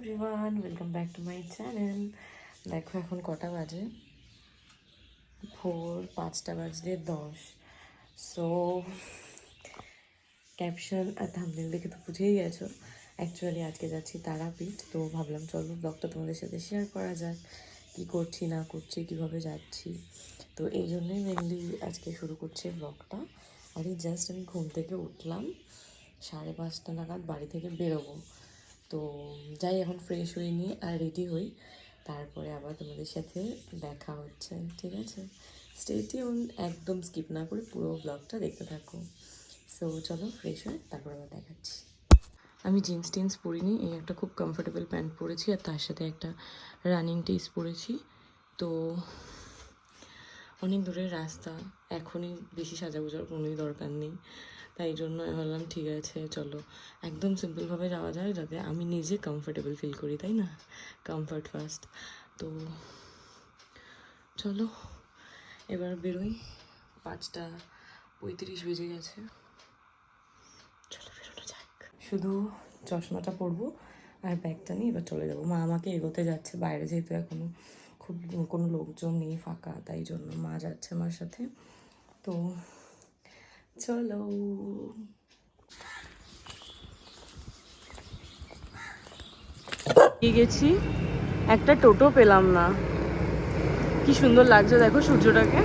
Everyone, welcome back to my channel. দেখো এখন কটা বাজে, ভোর 5টা বাজলে 10। সো ক্যাপশন আর থাম্বনেল দেখে তো বুঝেই গেছো, অ্যাকচুয়ালি আজকে যাচ্ছি তারাপীঠ। তো ভাবলাম চলো ব্লগটা তোমাদের সাথে শেয়ার করা যাক, কী করছি না করছি, কীভাবে যাচ্ছি। তো এই জন্যই মেনলি আজকে শুরু করছি ব্লগটা। আর এই জাস্ট আমি ঘুম থেকে উঠলাম, 5:30 নাগাদ বাড়ি থেকে বেরোবো। তো যাই, এখন ফ্রেশ হয়ে নিই আর রেডি হই, তারপরে আবার তোমাদের সাথে দেখা হচ্ছে, ঠিক আছে? স্টে টিউন, একদম স্কিপ না করে পুরো ব্লগটা দেখতে থাকো। সো চলো ফ্রেশ হয়ে তারপর আবার দেখাচ্ছি। আমি জিন্স টিন্স পরিনি, এই একটা খুব কমফোর্টেবল প্যান্ট পরেছি আর তার সাথে একটা রানিং টিস পরেছি। তো অনেক দূরের রাস্তা, এখনই বেশি সাজাগুজার কোনোই দরকার নেই, তাই জন্য আমি ভাবলাম ঠিক আছে চলো একদম সিম্পলভাবে যাওয়া যায়, যাতে আমি নিজে কমফোর্টেবল ফিল করি, তাই না? Comfort first. তো চলো এবার বেরোই, 5:35 বেজে গেছে, চলো বেরোনো যাক। শুধু চশমাটা পরবো আর ব্যাগটা নিয়ে এবার চলে যাবো। মা আমাকে এগোতে যাচ্ছে, বাইরে যেহেতু এখনও খুব কোনো লোকজন নেই, ফাঁকা, তাই জন্য মা যাচ্ছে আমার সাথে। তো চলো। গেছি, একটা টোটো পেলাম না। কি সুন্দর লাগছে দেখো সূর্যটাকে।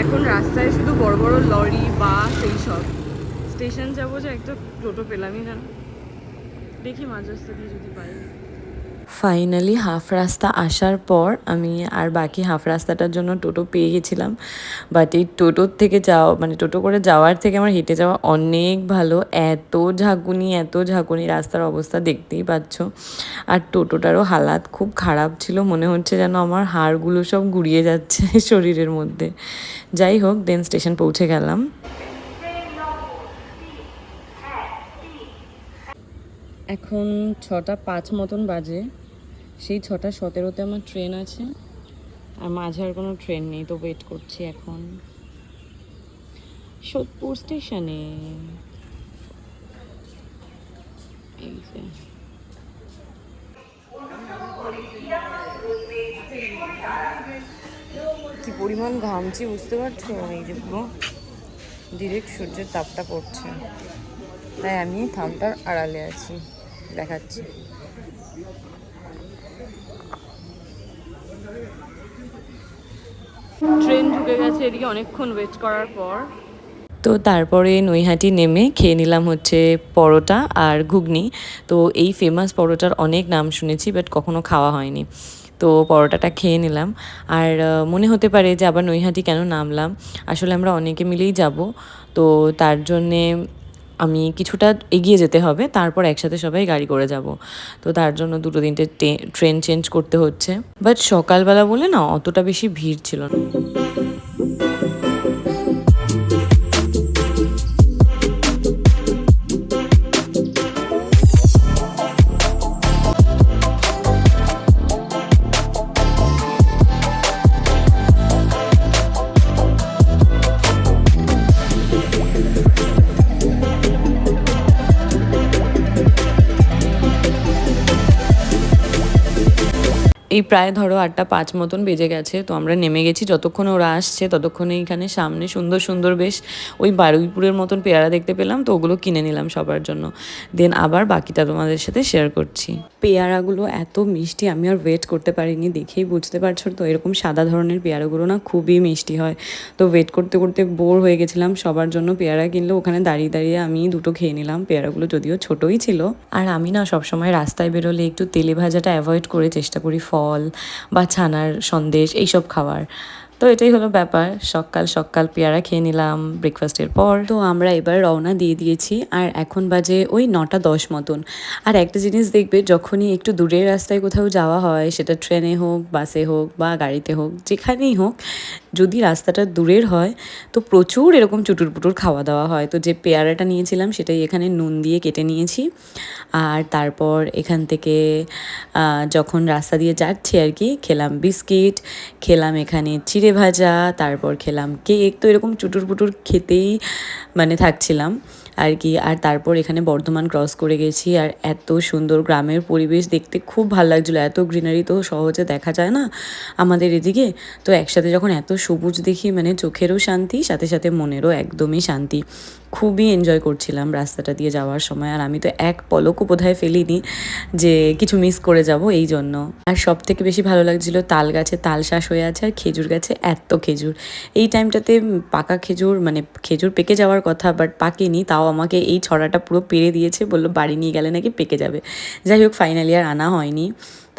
এখন রাস্তায় শুধু বড় বড় লরি, বাস, এইসব। স্টেশন যাবো যে একটা টোটো পেলামই না, দেখি মাঝ রাস্তা দিয়ে যদি পাই। ফাইনালি হাফ রাস্তা আসার পর আমি আর বাকি হাফ রাস্তাটার জন্য টোটো পেয়ে গেছিলাম। বাট এই টোটোর থেকে যাওয়া, মানে টোটো করে যাওয়ার থেকে আমার হেঁটে যাওয়া অনেক ভালো। এত ঝাঁকুনি, রাস্তার অবস্থা দেখতেই পাচ্ছ। আর টোটোটারও হালাত খুব খারাপ ছিল, মনে হচ্ছে যেন আমার হাড়গুলো সব গুড়িয়ে যাচ্ছে শরীরের মধ্যে। যাই হোক, দেন স্টেশন পৌঁছে গেলাম। এখন 6:05 মতন বাজে। সেই 6:17-তে আমার ট্রেন আছে, আর মাঝে আর কোনো ট্রেন নেই, তো ওয়েট করছি এখন সোদপুর স্টেশনে। এই যে কি পরিমাণ ঘামছি বুঝতে পারছো, এই যে পুরো ডিরেক্ট সূর্যের তাপটা পড়ছে, তাই আমি থামটার আড়ালে আছি, দেখাচ্ছি। ট্রেন ঢুকে গেছে এদিকে অনেকক্ষণ ওয়েট করার পর। তো তারপরে নৈহাটি নেমে খেয়ে নিলাম হচ্ছে পরোটা আর ঘুগনি। তো এই ফেমাস পরোটার অনেক নাম শুনেছি, বাট কখনো খাওয়া হয়নি। তো পরোটাটা খেয়ে নিলাম। আর মনে হতে পারে যে আবার নৈহাটি কেন নামলাম, আসলে আমরা অনেকে মিলেই যাব। তো তার জন্যে আমি কিছুটা এগিয়ে যেতে হবে, তারপর একসাথে সবাই গাড়ি করে যাব। তো তার জন্য 2-3টে ট্রেন চেঞ্জ করতে হচ্ছে। বাট সকালবেলা বলে না অতটা বেশি ভিড় ছিল না। এই প্রায় ধরো 8:05 মতন বেজে গেছে। তো আমরা নেমে গেছি, যতক্ষণে ওরা আসছে ততক্ষণে এইখানে সামনে সুন্দর সুন্দর বেশ ওই বারুইপুরের মতন পেয়ারা দেখতে পেলাম, তো ওগুলো কিনে নিলাম সবার জন্য। দেন আবার বাকিটা তোমাদের সাথে শেয়ার করছি। পেয়ারাগুলো এত মিষ্টি, আমি আর ওয়েট করতে পারিনি, দেখেই বুঝতে পারছো। তো এরকম সাদা ধরনের পেয়ারাগুলো না খুবই মিষ্টি হয়। তো ওয়েট করতে করতে বোর হয়ে গেছিলাম, সবার জন্য পেয়ারা কিনলো। ওখানে দাঁড়িয়ে দাঁড়িয়ে আমি 2টো খেয়ে নিলাম। পেয়ারাগুলো যদিও ছোটোই ছিল। আর আমি না সবসময় রাস্তায় বেরোলে একটু তেলে ভাজাটা অ্যাভয়েড করে চেষ্টা করি ফল বা ছানার সন্দেশ এইসব খাওয়ার। তো এটাই হলো ব্যাপার, সকাল সকাল পেয়ারা খেয়ে নিলাম ব্রেকফাস্টের পর। তো আমরা এবার রওনা দিয়ে দিয়েছি, আর এখন বাজে ওই 9:10 মতন। আর একটা জিনিস দেখবে, যখনই একটু দূরের রাস্তায় কোথাও যাওয়া হয়, সেটা ট্রেনে হোক, বাসে হোক বা গাড়িতে হোক, যেখানেই হোক, যদি রাস্তাটা দূরের হয় তো প্রচুর এরকম চুটুর পুটুর খাওয়া দাওয়া হয়। তো যে পেয়ারাটা নিয়েছিলাম সেটাই এখানে নুন দিয়ে কেটে নিয়েছি। আর তারপর এখান থেকে যখন রাস্তা দিয়ে যাচ্ছি আর কি, খেলাম বিস্কিট, খেলাম এখানে চিড়ে ভাজা, তারপর খেলাম কেক। তো এরকম চুটুর পুটুর খেতেই মানে থাকছিলাম। আর কি। আর তারপর এখানে বর্ধমান ক্রস করে গেছি, আর এত সুন্দর গ্রামের পরিবেশ দেখতে খুব ভালো লাগছিলো। এত গ্রিনারি তো সহজে দেখা যায় না আমাদের এদিকে, তো একসাথে যখন এত সবুজ দেখি মানে চোখেরও শান্তি, সাথে সাথে মনেরও একদমই শান্তি। খুবই এনজয় করছিলাম রাস্তাটা দিয়ে যাওয়ার সময়, আর আমি তো এক পলকও বোধহয় ফেলিনি যে কিছু মিস করে যাব এই জন্য। আর সব থেকে বেশি ভালো লাগছিল তাল গাছে তাল শ্বাস হয়ে আছে, আর খেজুর গাছে এত খেজুর। এই টাইমটাতে পাকা খেজুর মানে খেজুর পেকে যাওয়ার কথা, বাট পাকেনি, তাও আমাকে এই ছড়াটা পুরো পেরে দিয়েছে, বললো বাড়ি নিয়ে গেলে নাকি পেকে যাবে। যাই হোক ফাইনালি আর আনা হয়নি।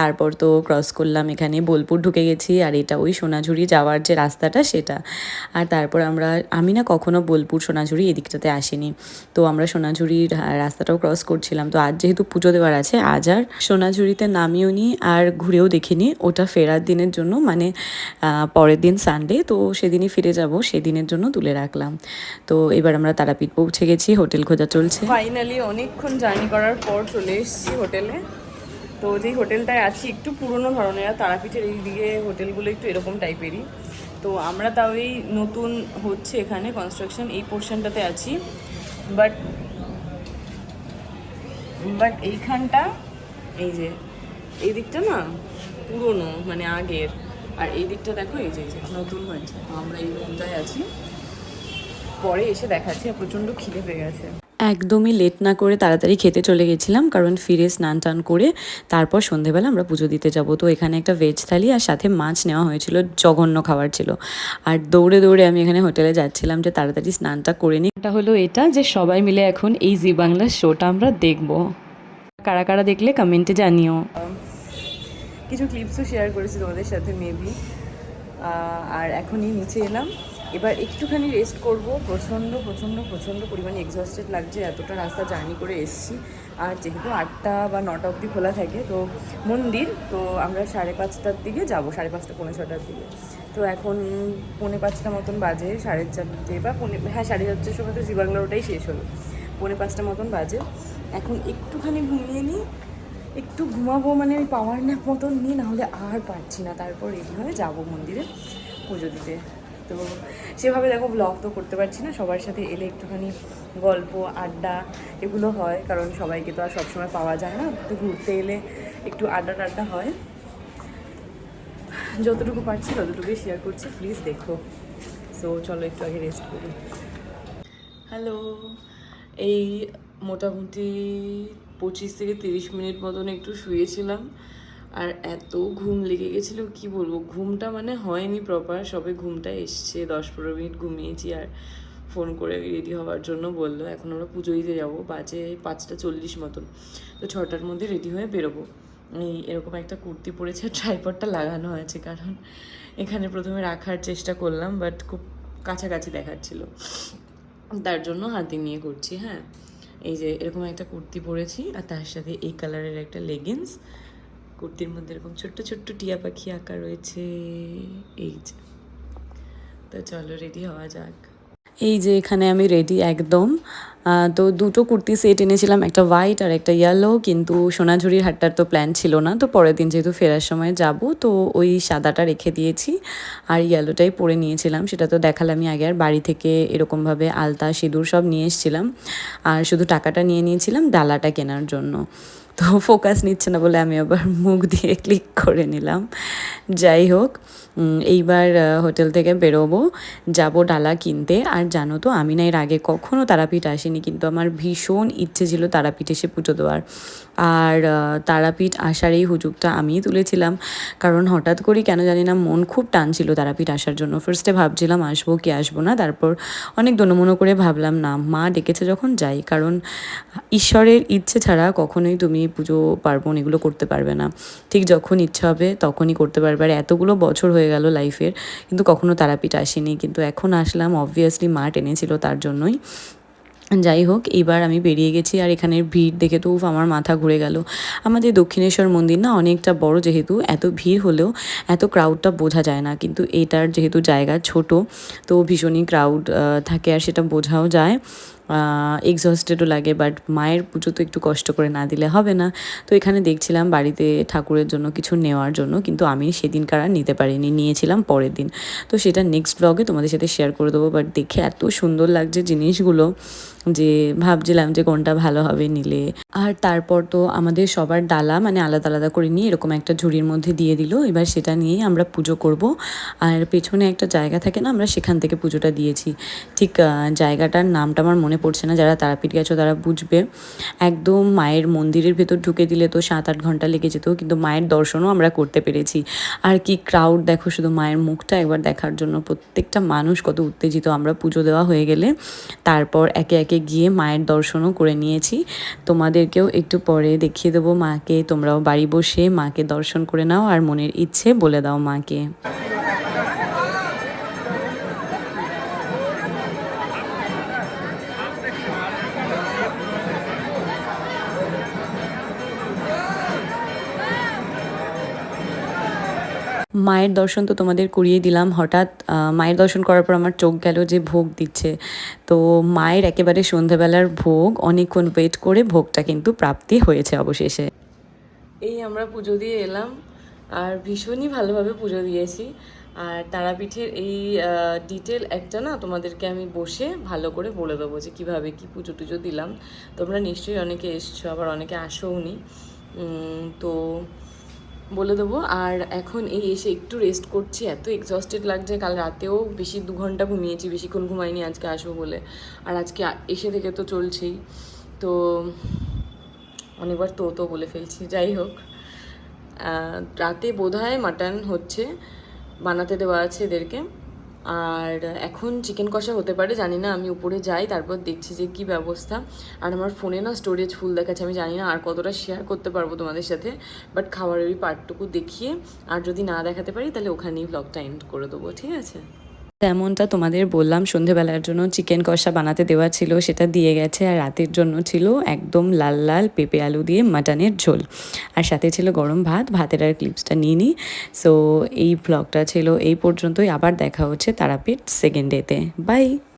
তারপর তো ক্রস করলাম, এখানে বোলপুর ঢুকে গেছি, আর এটা ওই সোনাঝুরি যাওয়ার যে রাস্তাটা সেটা। আর তারপর আমি না কখনো বোলপুর সোনাঝুরি এদিকটাতে আসিনি, তো আমরা সোনাঝুরির রাস্তাটাও ক্রস করছিলাম। তো আজ যেহেতু পুজো দেওয়ার আছে, আজ আর সোনাঝুরিতে নামিও নি আর ঘুরেও দেখিনি, ওটা ফেরার দিনের জন্য, মানে পরের দিন সানডে, তো সেদিনই ফিরে যাব, সেদিনের জন্য তুলে রাখলাম। তো এবার আমরা তারাপীঠ পৌঁছে গেছি, হোটেল খোঁজা চলছে। ফাইনালি অনেকক্ষণ জার্নি করার পর চলে এসেছি হোটেলে। তো যেই হোটেলটায় আছি একটু পুরনো ধরনের, আর তারাপীঠের এই দিকে হোটেলগুলো একটু এরকম টাইপেরই। তো আমরা তাও এই নতুন হচ্ছে এখানে কনস্ট্রাকশন এই পোর্শনটাতে আছি, বাট এইখানটা এই যে এই দিকটা না পুরনো মানে আগের, আর এই দিকটা দেখো এই যে নতুন হয়েছে। তো আমরা এই রুমটায় আছি, পরে এসে দেখাচ্ছি। প্রচণ্ড খিদে পেয়ে গেছে। একদমই লেট না করে তাড়াতাড়ি খেতে চলে গেছিলাম, কারণ ফিরে স্নান টান করে তারপর সন্ধেবেলা আমরা পুজো দিতে যাব। তো এখানে একটা ভেজ থালি আর সাথে মাছ নেওয়া হয়েছিল, জঘন্য খাবার ছিল। আর দৌড়ে দৌড়ে আমি এখানে হোটেলে যাচ্ছিলাম যে তাড়াতাড়ি স্নানটা করে নিই। এটা হলো এটা যে সবাই মিলে এখন এই জি বাংলার শোটা আমরা দেখব। কারা কারা দেখলে কমেন্টে জানিও। কিছু ক্লিপসও শেয়ার করেছি তোমাদের সাথে মেবি। আর এখনই নিচে এলাম, এবার একটুখানি রেস্ট করব। প্রচণ্ড প্রচণ্ড প্রচণ্ড পরিমাণে এক্সস্টেড লাগছে, এতটা রাস্তা জার্নি করে এসেছি। আর যেহেতু 8টা বা 9টা অবধি খোলা থাকে তো মন্দির, তো আমরা 5:30টার দিকে যাবো, 5:30 পৌনে 6টার দিকে। তো এখন 4:45 মতন বাজে, 4:30 বা 4:30টার সময় তো জি বাংলার ওটাই শেষ হলো, 4:45 মতন বাজে। এখন একটুখানি ঘুমিয়ে নিই, একটু ঘুমাবো, মানে ওই পাওয়ার ন্যাপ মতন নিই, নাহলে আর পারছি না। তারপর রেডি হয়ে যাবো মন্দিরে পুজো দিতে। তো সেভাবে দেখো ব্লগ তো করতে পারছি না, সবার সাথে এলে একটুখানি গল্প আড্ডা এগুলো হয়, কারণ সবাইকে তো আর সবসময় পাওয়া যায় না। তো ঘুরতে এলে একটু আড্ডা টাড্ডা হয়, যতটুকু পারছি ততটুকুই শেয়ার করছি, প্লিজ দেখো। সো চলো একটু আগে রেস্ট করি। হ্যালো, এই মোটামুটি 25 থেকে 30 মিনিট মতন একটু শুয়েছিলাম, আর এত ঘুম লেগে গেছিলো কি বলবো। ঘুমটা মানে হয়নি প্রপার, সবে ঘুমটা এসছে, 10-15 মিনিট ঘুমিয়েছি। আর ফোন করে রেডি হওয়ার জন্য বললো, এখন আমরা পুজো দিতে যাবো, বাজে 5:40 মতন। তো 6টার মধ্যে রেডি হয়ে বেরোবো। এই এরকম একটা কুর্তি পরেছে, ট্রাইপডটা লাগানো আছে, কারণ এখানে প্রথমে রাখার চেষ্টা করলাম বাট খুব কাছাকাছি দেখাচ্ছিলো, তার জন্য হাতে নিয়ে করছি। হ্যাঁ, এই যে এরকম একটা কুর্তি পরেছি, আর তার সাথে এই কালারের একটা লেগিংস। কুর্তির মধ্যে এরকম ছোট্ট ছোট্ট টিয়া পাখি আঁকা রয়েছে, এই যে। তো চলো রেডি হওয়া যাক। এই যে এখানে আমি রেডি একদম। তো দুটো কুর্তি সেট এনেছিলাম, একটা হোয়াইট আর একটা ইয়েলো, কিন্তু সোনাঝুরির হাটটার তো প্ল্যান ছিল না। তো পরের দিন যেহেতু ফেরার সময় যাব, তো ওই সাদাটা রেখে দিয়েছি আর ইয়েলোটাই পরে নিয়েছিলাম। সেটা তো দেখালামই আগে। আর বাড়ি থেকে এরকমভাবে আলতা সিঁদুর সব নিয়ে এসেছিলাম, আর শুধু টাকাটা নিয়ে নিয়েছিলাম ডালাটা কেনার জন্য। তো ফোকাস নিচ্ছে না বলে আমি আবার মুখ দিয়ে ক্লিক করে নিলাম। যাই হোক, এইবার হোটেল থেকে বেরোবো, যাব ডালা কিনতে। আর জানো তো আমি না এর আগে কখনও তারাপীঠ আসিনি, কিন্তু আমার ভীষণ ইচ্ছে ছিল তারাপীঠ এসে পুজো দেওয়ার। আর তারাপীঠ আসার এই হুজুগটা আমিই তুলেছিলাম, কারণ হঠাৎ করেই কেন জানি না মন খুব টানছিল তারাপীঠ আসার জন্য। ফার্স্টে ভাবছিলাম আসবো কি আসবো না, তারপর অনেক দোনোমনো করে ভাবলাম না, মা ডেকেছে যখন যাই। কারণ ঈশ্বরের ইচ্ছে ছাড়া কখনোই তুমি পুজো পার্বণ এগুলো করতে পারবে না। ঠিক যখন ইচ্ছা হবে তখনই করতে পারবে। আর এতগুলো বছর হয়ে গেল লাইফের, কিন্তু কখনো তারাপীঠ আসিনি, কিন্তু এখন আসলাম। অবভিয়াসলি মা টেনেছিল তার জন্যই। যাই হোক, এবার আমি বেরিয়ে গেছি। আর এখানের ভিড় দেখে তো আমার মাথা ঘুরে গেল। আমাদের দক্ষিণেশ্বর মন্দির না অনেকটা বড়, যেহেতু এত ভিড় হলেও এত ক্রাউডটা বোঝা যায় না, কিন্তু এটার যেহেতু জায়গা ছোট তো ভীষণই ক্রাউড থাকে, আর সেটা বোঝাও যায়। এক্সস্টেডও লাগে, বাট মায়ের পুজো তো একটু কষ্ট করে না দিলে হবে না। তো এখানে দেখছিলাম বাড়িতে ঠাকুরের জন্য কিছু নেওয়ার জন্য, কিন্তু আমি সেদিনকার আর নিতে পারিনি, নিয়েছিলাম পরের দিন। তো সেটা নেক্সট ব্লগে তোমাদের সাথে শেয়ার করে দেবো। বাট দেখে এত সুন্দর লাগছে জিনিসগুলো যে ভাবছিলাম যে কোনটা ভালো হবে নিলে। আর তারপর তো আমাদের সবার ডালা মানে আলাদা আলাদা করে নিয়ে এরকম একটা ঝুড়ির মধ্যে দিয়ে দিল। এবার সেটা নিয়েই আমরা পুজো করব। আর পেছনে একটা জায়গা থাকে না, আমরা সেখান থেকে পুজোটা দিয়েছি। ঠিক জায়গাটার নামটা আমার মনে পড়ছে না, যারা তারাপীঠ গেছো তারা বুঝবে। একদম মায়ের মন্দিরের ভেতর ঢুকে দিলে তো 7-8 ঘন্টা লেগে যেত, কিন্তু মায়ের দর্শনও আমরা করতে পেরেছি। আর কি ক্রাউড দেখো, শুধু মায়ের মুখটা একবার দেখার জন্য প্রত্যেকটা মানুষ কত উত্তেজিত। আমরা পুজো দেওয়া হয়ে গেলে তারপর একে একে গিয়ে মায়ের দর্শনও করে নিয়েছি। তোমাদেরকেও একটু পরে দেখিয়ে দেবো মাকে, তোমরাও বাড়ি বসে মাকে দর্শন করে নাও আর মনের ইচ্ছে বলে দাও মাকে। মায়ের দর্শন তো তোমাদের করিয়ে দিলাম। হঠাৎ মায়ের দর্শন করার পর আমার চোখ গেল যে ভোগ দিচ্ছে। তো মায়ের একেবারে সন্ধেবেলার ভোগ, অনেকক্ষণ ওয়েট করে ভোগটা কিন্তু প্রাপ্তি হয়েছে অবশেষে। এই আমরা পুজো দিয়ে এলাম আর ভীষণই ভালোভাবে পুজো দিয়েছি। আর তারাপীঠের এই ডিটেল একটা না তোমাদেরকে আমি বসে ভালো করে বলে দেবো যে কীভাবে কী পুজো টুজো দিলাম। তোমরা নিশ্চয়ই অনেকে এসছো, আবার অনেকে আসোওনি, তো বলে দেবো। আর এখন এই এসে একটু রেস্ট করছি, এত এক্সস্টেড লাগছে। কাল রাতেও বেশি 2 ঘন্টা ঘুমিয়েছি, বেশিক্ষণ ঘুমাইনি আজকে আসবো বলে। আর আজকে এসে থেকে তো চলছেই, তো অনেকবার তো বলে ফেলছি। যাই হোক, রাতে বোধহয় মাটন হচ্ছে, বানাতে দেওয়া আছে এদেরকে। আর এখন চিকেন কষা হতে পারে, জানি না। আমি উপরে যাই, তারপর দেখছি যে কী ব্যবস্থা। আর আমার ফোনে না স্টোরেজ ফুল দেখাচ্ছে, আমি জানি না আর কতটা শেয়ার করতে পারবো তোমাদের সাথে। বাট খাবারের ওই পার্টটুকু দেখিয়ে আর যদি না দেখাতে পারি তাহলে ওখানেই ব্লগটা এন্ড করে দেবো, ঠিক আছে? তেমনটা তোমাদের বললাম, সন্ধেবেলার জন্য চিকেন কষা বানাতে দেওয়া ছিল, সেটা দিয়ে গেছে। আর রাতের জন্য ছিল একদম লাল লাল পেঁপে আলু দিয়ে মাটনের ঝোল, আর সাথে ছিল গরম ভাত। ভাতের আর ক্লিপসটা নিয়ে নিই। সো এই ব্লগটা ছিল এই পর্যন্তই। আবার দেখা হচ্ছে তারাপীঠ সেকেন্ড ডেতে। বাই।